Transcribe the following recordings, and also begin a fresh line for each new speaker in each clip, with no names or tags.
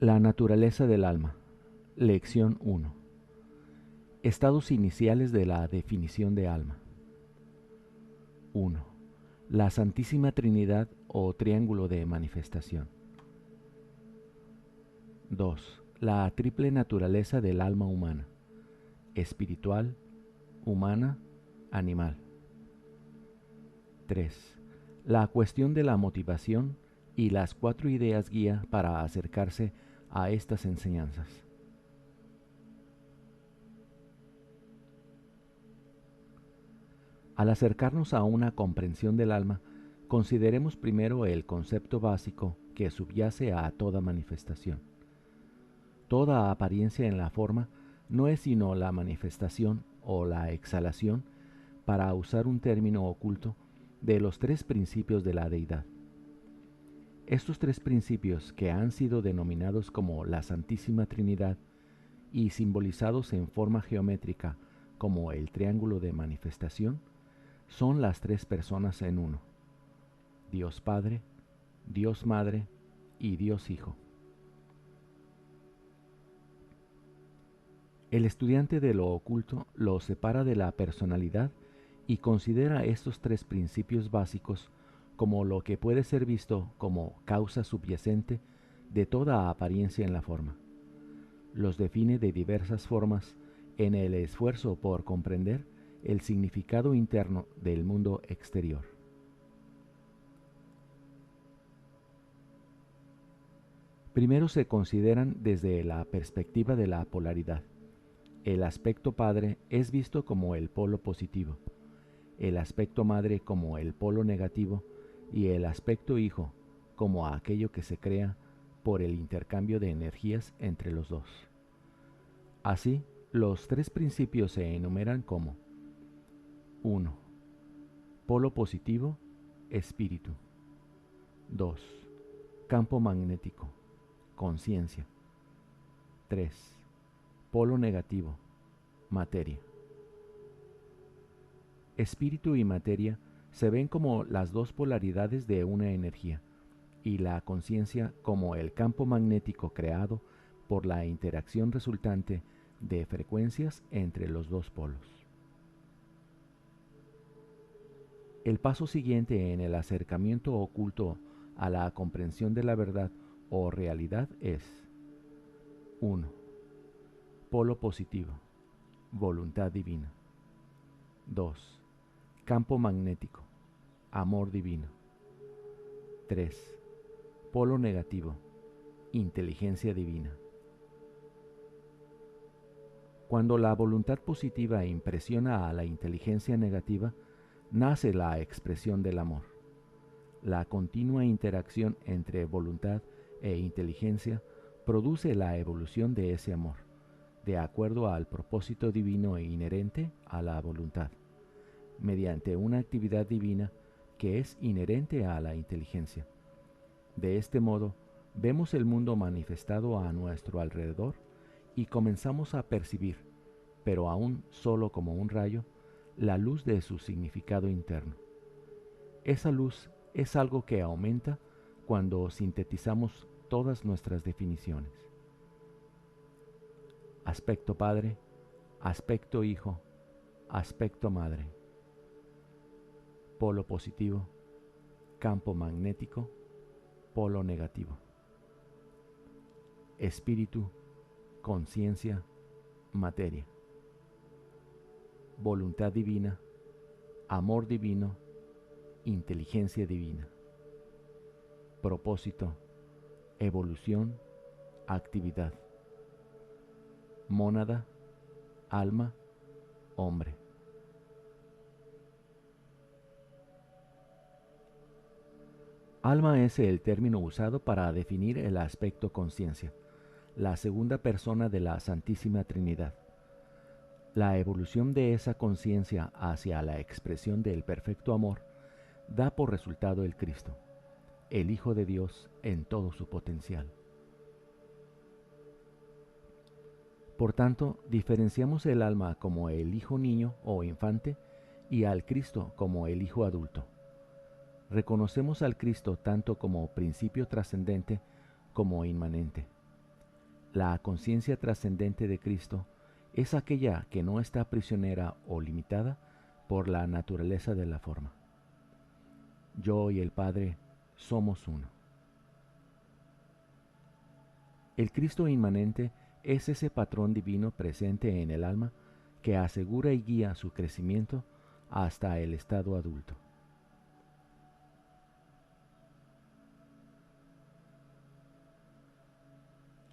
La naturaleza del alma. Lección 1. Estados iniciales de la definición de alma. 1. La Santísima Trinidad o triángulo de manifestación. 2. La triple naturaleza del alma humana: espiritual, humana, animal. 3. La cuestión de la motivación y las 4 ideas guía para acercarse a estas enseñanzas. Al acercarnos a una comprensión del alma, consideremos primero el concepto básico que subyace a toda manifestación. Toda apariencia en la forma no es sino la manifestación o la exhalación, para usar un término oculto, de los 3 principios de la deidad. Estos 3 principios, que han sido denominados como la Santísima Trinidad y simbolizados en forma geométrica como el triángulo de manifestación, son las 3 personas en uno: Dios Padre, Dios Madre y Dios Hijo. El estudiante de lo oculto lo separa de la personalidad y considera estos 3 principios básicos como lo que puede ser visto como causa subyacente de toda apariencia en la forma. Los define de diversas formas en el esfuerzo por comprender el significado interno del mundo exterior. Primero se consideran desde la perspectiva de la polaridad. El aspecto padre es visto como el polo positivo, el aspecto madre como el polo negativo y el aspecto hijo como aquello que se crea por el intercambio de energías entre los dos. Así, los 3 principios se enumeran como: 1. Polo positivo, espíritu. 2. Campo magnético, conciencia. 3. Polo negativo, materia. Espíritu y materia se ven como las 2 polaridades de una energía, y la conciencia como el campo magnético creado por la interacción resultante de frecuencias entre los 2 polos. El paso siguiente en el acercamiento oculto a la comprensión de la verdad o realidad es: 1. Polo positivo, voluntad divina. 2. Campo magnético, amor divino. 3. Polo negativo, inteligencia divina. Cuando la voluntad positiva impresiona a la inteligencia negativa, nace la expresión del amor. La continua interacción entre voluntad e inteligencia produce la evolución de ese amor, de acuerdo al propósito divino e inherente a la voluntad, mediante una actividad divina que es inherente a la inteligencia. De este modo, vemos el mundo manifestado a nuestro alrededor y comenzamos a percibir, pero aún solo como un rayo, la luz de su significado interno. Esa luz es algo que aumenta cuando sintetizamos todas nuestras definiciones: aspecto padre, aspecto hijo, aspecto madre, polo positivo, campo magnético, polo negativo, espíritu, conciencia, materia, voluntad divina, amor divino, inteligencia divina, propósito, evolución, actividad, mónada, alma, hombre. Alma es el término usado para definir el aspecto conciencia, la segunda persona de la Santísima Trinidad. La evolución de esa conciencia hacia la expresión del perfecto amor da por resultado el Cristo, el Hijo de Dios en todo su potencial. Por tanto, diferenciamos el alma como el hijo niño o infante y al Cristo como el hijo adulto. Reconocemos al Cristo tanto como principio trascendente como inmanente. La conciencia trascendente de Cristo es aquella que no está prisionera o limitada por la naturaleza de la forma. Yo y el Padre somos uno. El Cristo inmanente es ese patrón divino presente en el alma que asegura y guía su crecimiento hasta el estado adulto.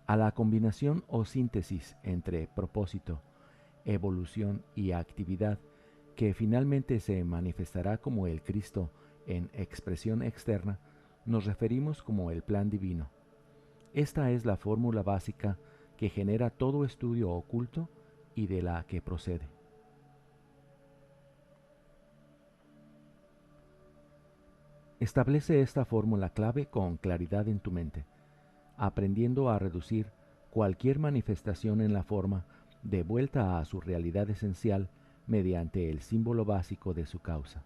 A la combinación o síntesis entre propósito, evolución y actividad que finalmente se manifestará como el Cristo en expresión externa, nos referimos como el plan divino. Esta es la fórmula básica que genera todo estudio oculto y de la que procede. Establece esta fórmula clave con claridad en tu mente, aprendiendo a reducir cualquier manifestación en la forma de vuelta a su realidad esencial mediante el símbolo básico de su causa.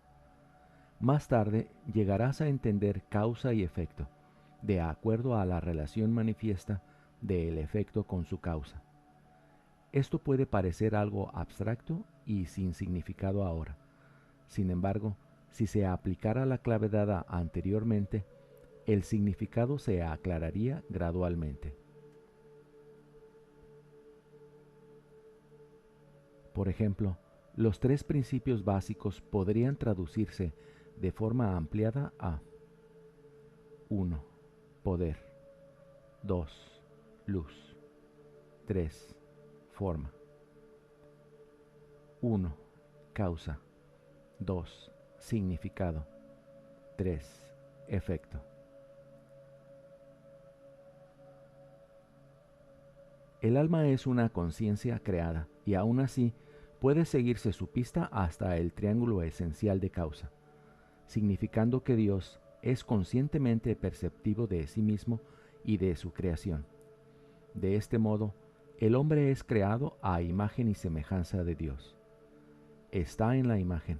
Más tarde llegarás a entender causa y efecto, de acuerdo a la relación manifiesta del efecto con su causa. Esto puede parecer algo abstracto y sin significado ahora. Sin embargo, si se aplicara la clave dada anteriormente, el significado se aclararía gradualmente. Por ejemplo, los tres principios básicos podrían traducirse de forma ampliada a 1. Poder. 2. Luz. 3. Forma. 1. Causa. 2. Significado. 3. Efecto. El alma es una conciencia creada y aún así puede seguirse su pista hasta el triángulo esencial de causa, significando que Dios es conscientemente perceptivo de sí mismo y de su creación. De este modo, el hombre es creado a imagen y semejanza de Dios. Está en la imagen,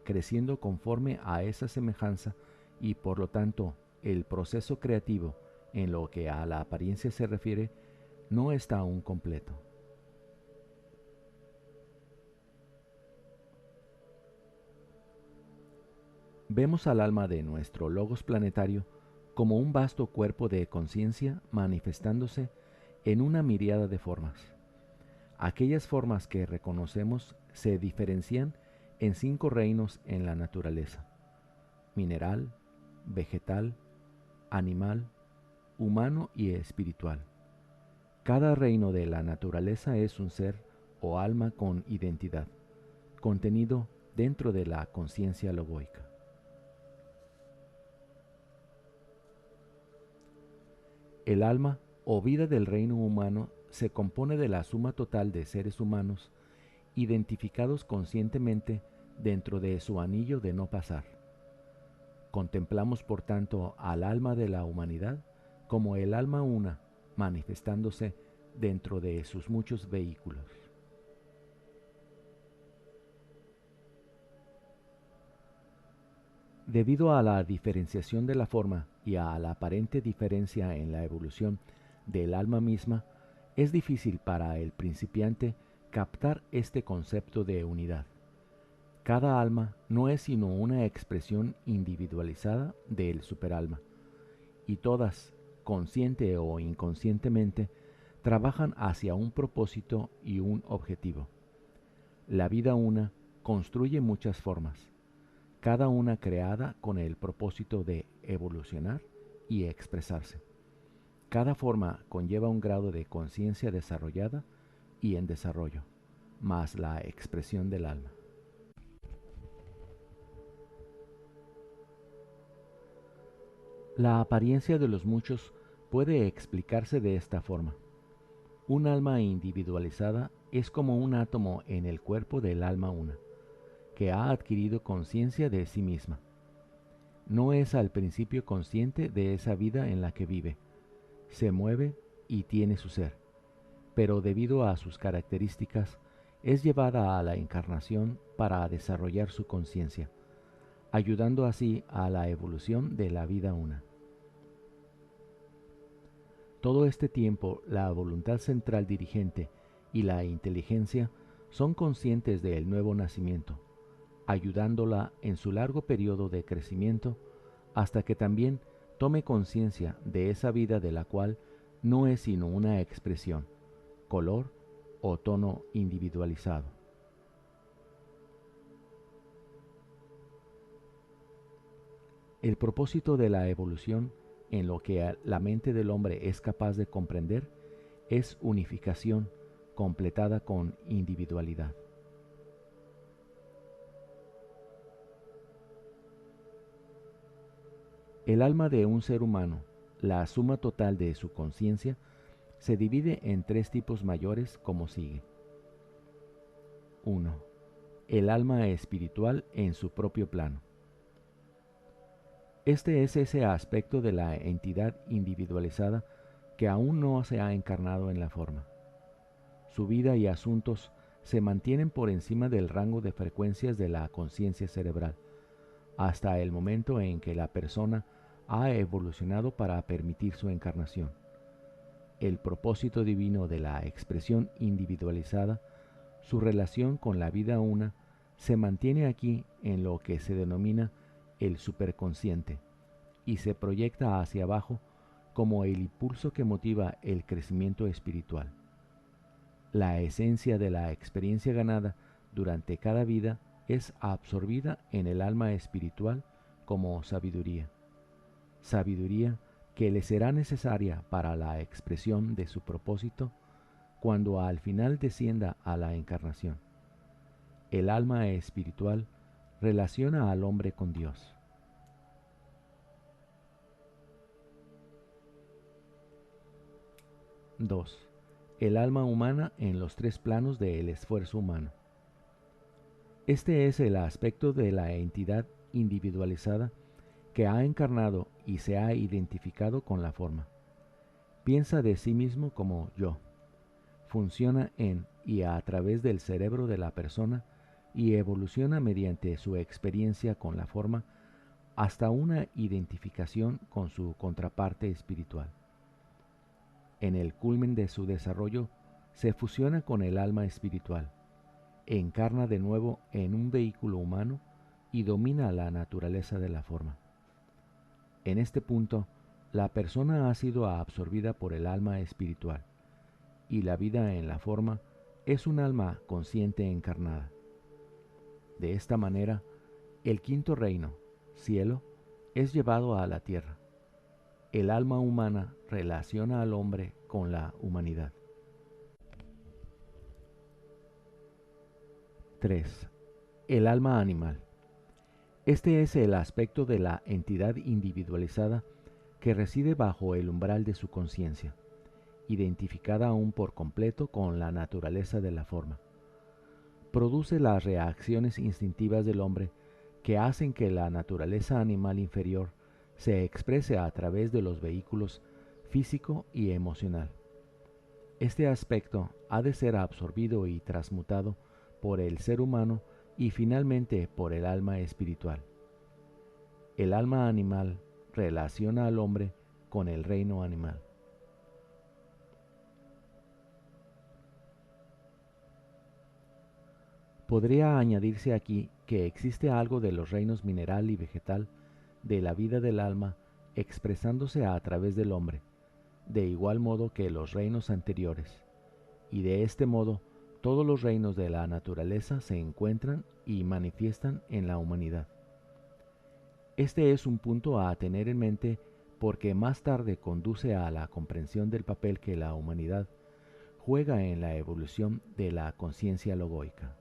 creciendo conforme a esa semejanza y por lo tanto el proceso creativo en lo que a la apariencia se refiere no está aún completo. Vemos al alma de nuestro logos planetario como un vasto cuerpo de conciencia manifestándose en una miríada de formas. Aquellas formas que reconocemos se diferencian en 5 reinos en la naturaleza: mineral, vegetal, animal, humano y espiritual. Cada reino de la naturaleza es un ser o alma con identidad, contenido dentro de la conciencia logoica. El alma o vida del reino humano se compone de la suma total de seres humanos identificados conscientemente dentro de su anillo de no pasar. Contemplamos por tanto al alma de la humanidad como el alma una manifestándose dentro de sus muchos vehículos. Debido a la diferenciación de la forma y a la aparente diferencia en la evolución del alma misma, es difícil para el principiante captar este concepto de unidad. Cada alma no es sino una expresión individualizada del superalma, y todas, consciente o inconscientemente, trabajan hacia un propósito y un objetivo. La vida una construye muchas formas, cada una creada con el propósito de evolucionar y expresarse. Cada forma conlleva un grado de conciencia desarrollada y en desarrollo, más la expresión del alma. La apariencia de los muchos puede explicarse de esta forma. Un alma individualizada es como un átomo en el cuerpo del alma una, que ha adquirido conciencia de sí misma. No es al principio consciente de esa vida en la que vive, se mueve y tiene su ser, pero debido a sus características es llevada a la encarnación para desarrollar su conciencia, ayudando así a la evolución de la vida una. Todo este tiempo, la voluntad central dirigente y la inteligencia son conscientes del nuevo nacimiento, ayudándola en su largo periodo de crecimiento hasta que también tome conciencia de esa vida de la cual no es sino una expresión, color o tono individualizado. El propósito de la evolución, en lo que la mente del hombre es capaz de comprender, es unificación completada con individualidad. El alma de un ser humano, la suma total de su conciencia, se divide en tres tipos mayores como sigue. 1. El alma espiritual en su propio plano. Este es ese aspecto de la entidad individualizada que aún no se ha encarnado en la forma. Su vida y asuntos se mantienen por encima del rango de frecuencias de la conciencia cerebral, hasta el momento en que la persona ha evolucionado para permitir su encarnación. El propósito divino de la expresión individualizada, su relación con la vida una, se mantiene aquí en lo que se denomina el superconsciente y se proyecta hacia abajo como el impulso que motiva el crecimiento espiritual. La esencia de la experiencia ganada durante cada vida es absorbida en el alma espiritual como sabiduría. Sabiduría que le será necesaria para la expresión de su propósito cuando al final descienda a la encarnación. El alma espiritual relaciona al hombre con Dios. 2. El alma humana en los tres planos del esfuerzo humano. Este es el aspecto de la entidad individualizada que ha encarnado y se ha identificado con la forma. Piensa de sí mismo como yo. Funciona en y a través del cerebro de la persona y evoluciona mediante su experiencia con la forma hasta una identificación con su contraparte espiritual. En el culmen de su desarrollo se fusiona con el alma espiritual, encarna de nuevo en un vehículo humano y domina la naturaleza de la forma. En este punto, la persona ha sido absorbida por el alma espiritual, y la vida en la forma es un alma consciente encarnada. De esta manera, el quinto reino, cielo, es llevado a la tierra. El alma humana relaciona al hombre con la humanidad. 3. El alma animal. Este es el aspecto de la entidad individualizada que reside bajo el umbral de su conciencia, identificada aún por completo con la naturaleza de la forma. Produce las reacciones instintivas del hombre que hacen que la naturaleza animal inferior se exprese a través de los vehículos físico y emocional. Este aspecto ha de ser absorbido y transmutado por el ser humano y finalmente por el alma espiritual. El alma animal relaciona al hombre con el reino animal. Podría añadirse aquí que existe algo de los reinos mineral y vegetal de la vida del alma expresándose a través del hombre, de igual modo que los reinos anteriores, y de este modo todos los reinos de la naturaleza se encuentran y manifiestan en la humanidad. Este es un punto a tener en mente porque más tarde conduce a la comprensión del papel que la humanidad juega en la evolución de la conciencia logoica.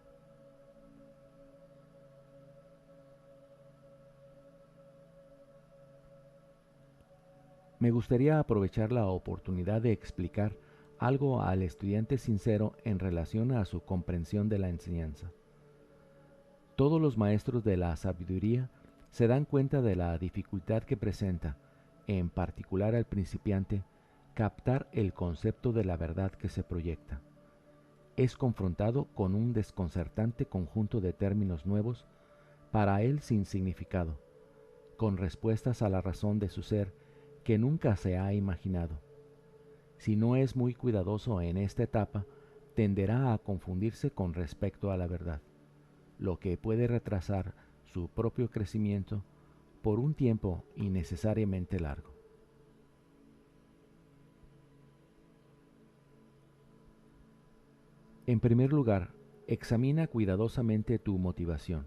Me gustaría aprovechar la oportunidad de explicar algo al estudiante sincero en relación a su comprensión de la enseñanza. Todos los maestros de la sabiduría se dan cuenta de la dificultad que presenta, en particular al principiante, captar el concepto de la verdad que se proyecta. Es confrontado con un desconcertante conjunto de términos nuevos, para él sin significado, con respuestas a la razón de su ser que nunca se ha imaginado. Si no es muy cuidadoso en esta etapa, tenderá a confundirse con respecto a la verdad, lo que puede retrasar su propio crecimiento por un tiempo innecesariamente largo. En primer lugar, examina cuidadosamente tu motivación.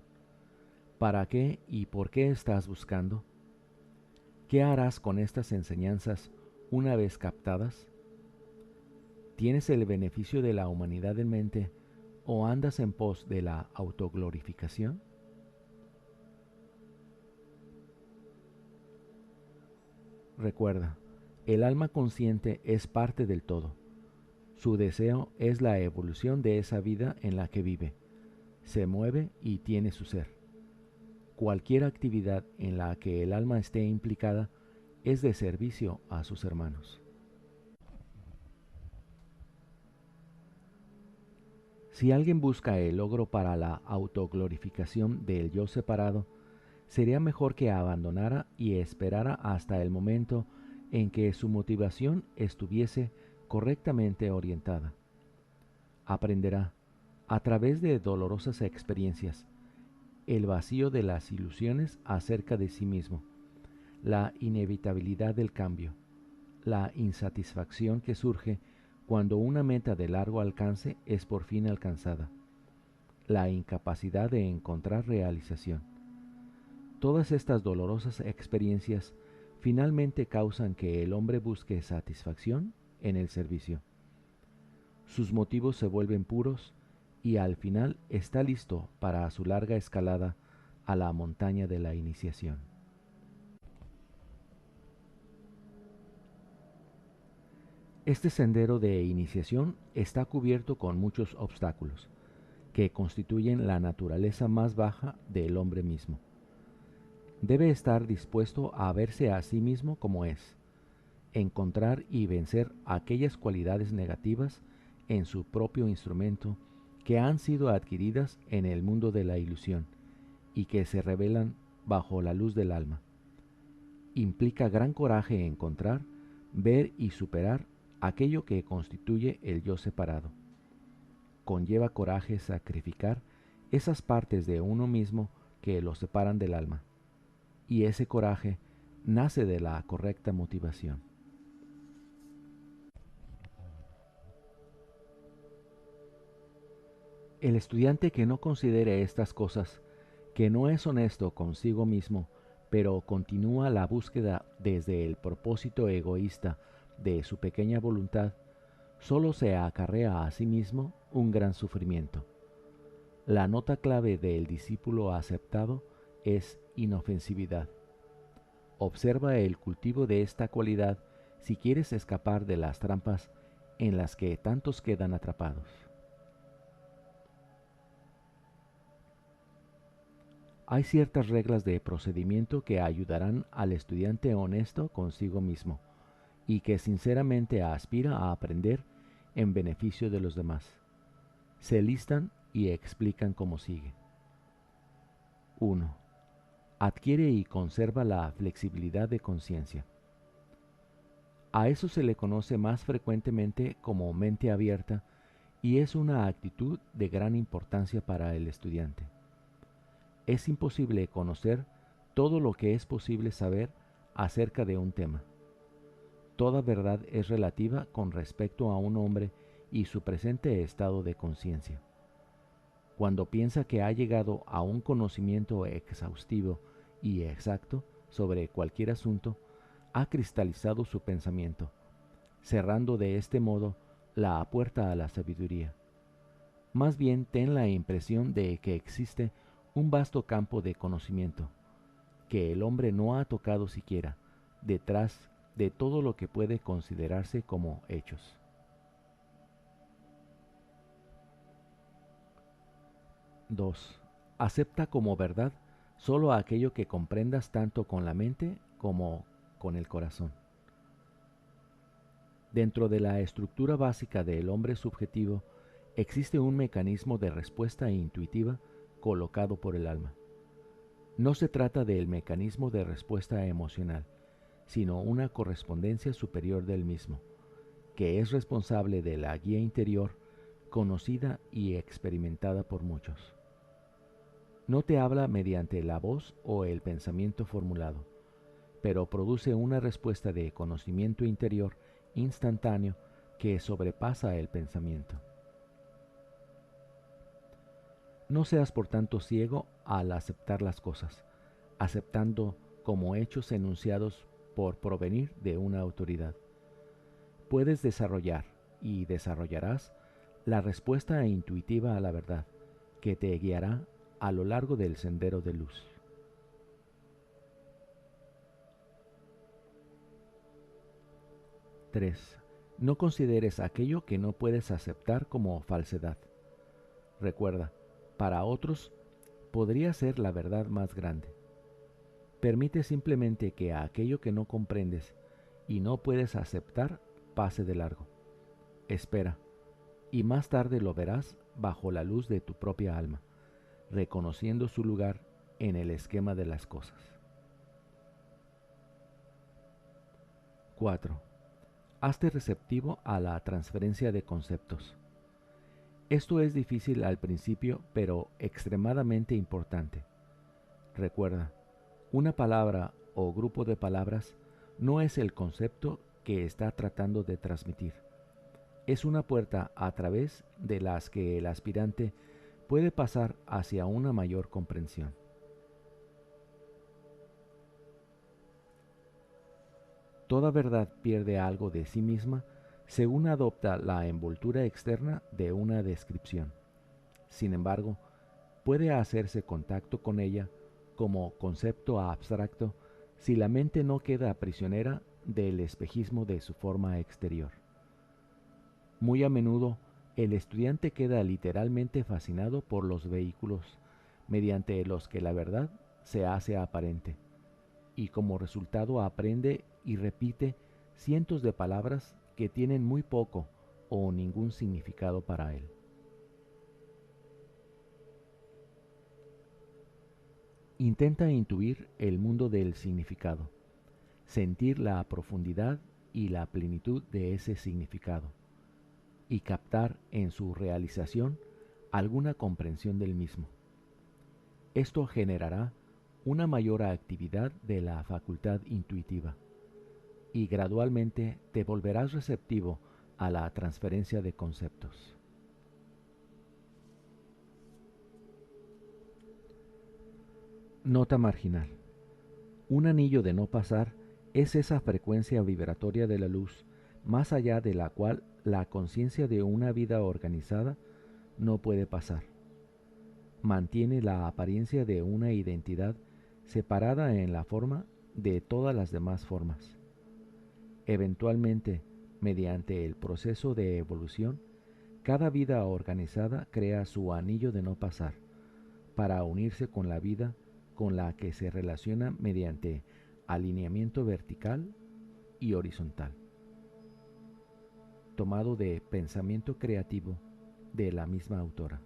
¿Para qué y por qué estás buscando? ¿Qué harás con estas enseñanzas una vez captadas? ¿Tienes el beneficio de la humanidad en mente o andas en pos de la autoglorificación? Recuerda, el alma consciente es parte del todo. Su deseo es la evolución de esa vida en la que vive, se mueve y tiene su ser. Cualquier actividad en la que el alma esté implicada es de servicio a sus hermanos. Si alguien busca el logro para la autoglorificación del yo separado, sería mejor que abandonara y esperara hasta el momento en que su motivación estuviese correctamente orientada. Aprenderá, a través de dolorosas experiencias, el vacío de las ilusiones acerca de sí mismo, la inevitabilidad del cambio, la insatisfacción que surge cuando una meta de largo alcance es por fin alcanzada, la incapacidad de encontrar realización. Todas estas dolorosas experiencias finalmente causan que el hombre busque satisfacción en el servicio. Sus motivos se vuelven puros y al final está listo para su larga escalada a la montaña de la iniciación. Este sendero de iniciación está cubierto con muchos obstáculos, que constituyen la naturaleza más baja del hombre mismo. Debe estar dispuesto a verse a sí mismo como es, encontrar y vencer aquellas cualidades negativas en su propio instrumento que han sido adquiridas en el mundo de la ilusión y que se revelan bajo la luz del alma. Implica gran coraje encontrar, ver y superar aquello que constituye el yo separado. Conlleva coraje sacrificar esas partes de uno mismo que lo separan del alma, y ese coraje nace de la correcta motivación. El estudiante que no considere estas cosas, que no es honesto consigo mismo, pero continúa la búsqueda desde el propósito egoísta de su pequeña voluntad, solo se acarrea a sí mismo un gran sufrimiento. La nota clave del discípulo aceptado es inofensividad. Observa el cultivo de esta cualidad si quieres escapar de las trampas en las que tantos quedan atrapados. Hay ciertas reglas de procedimiento que ayudarán al estudiante honesto consigo mismo y que sinceramente aspira a aprender en beneficio de los demás. Se listan y explican como sigue. 1. Adquiere y conserva la flexibilidad de conciencia. A eso se le conoce más frecuentemente como mente abierta y es una actitud de gran importancia para el estudiante. Es imposible conocer todo lo que es posible saber acerca de un tema. Toda verdad es relativa con respecto a un hombre y su presente estado de conciencia. Cuando piensa que ha llegado a un conocimiento exhaustivo y exacto sobre cualquier asunto, ha cristalizado su pensamiento, cerrando de este modo la puerta a la sabiduría. Más bien ten la impresión de que existe un vasto campo de conocimiento, que el hombre no ha tocado siquiera, detrás de todo lo que puede considerarse como hechos. 2. Acepta como verdad solo aquello que comprendas tanto con la mente como con el corazón. Dentro de la estructura básica del hombre subjetivo existe un mecanismo de respuesta intuitiva colocado por el alma. No se trata del mecanismo de respuesta emocional, sino una correspondencia superior del mismo, que es responsable de la guía interior conocida y experimentada por muchos. No te habla mediante la voz o el pensamiento formulado, pero produce una respuesta de conocimiento interior instantáneo que sobrepasa el pensamiento. No seas por tanto ciego al aceptar las cosas, aceptando como hechos enunciados por provenir de una autoridad. Puedes desarrollar y desarrollarás la respuesta intuitiva a la verdad, que te guiará a lo largo del sendero de luz. Tres. No consideres aquello que no puedes aceptar como falsedad. Recuerda, para otros podría ser la verdad más grande. Permite simplemente que aquello que no comprendes y no puedes aceptar pase de largo. Espera, y más tarde lo verás bajo la luz de tu propia alma, reconociendo su lugar en el esquema de las cosas. 4. Hazte receptivo a la transferencia de conceptos. Esto es difícil al principio, pero extremadamente importante. Recuerda, una palabra o grupo de palabras no es el concepto que está tratando de transmitir. Es una puerta a través de las que el aspirante puede pasar hacia una mayor comprensión. Toda verdad pierde algo de sí misma según adopta la envoltura externa de una descripción. Sin embargo, puede hacerse contacto con ella como concepto abstracto si la mente no queda prisionera del espejismo de su forma exterior. Muy a menudo, el estudiante queda literalmente fascinado por los vehículos mediante los que la verdad se hace aparente, y como resultado aprende y repite cientos de palabras que tienen muy poco o ningún significado para él. Intenta intuir el mundo del significado, sentir la profundidad y la plenitud de ese significado, y captar en su realización alguna comprensión del mismo. Esto generará una mayor actividad de la facultad intuitiva, y gradualmente te volverás receptivo a la transferencia de conceptos. Nota marginal. Un anillo de no pasar es esa frecuencia vibratoria de la luz más allá de la cual la conciencia de una vida organizada no puede pasar. Mantiene la apariencia de una identidad separada en la forma de todas las demás formas. Eventualmente, mediante el proceso de evolución, cada vida organizada crea su anillo de no pasar para unirse con la vida con la que se relaciona mediante alineamiento vertical y horizontal. Tomado de Pensamiento Creativo de la misma autora.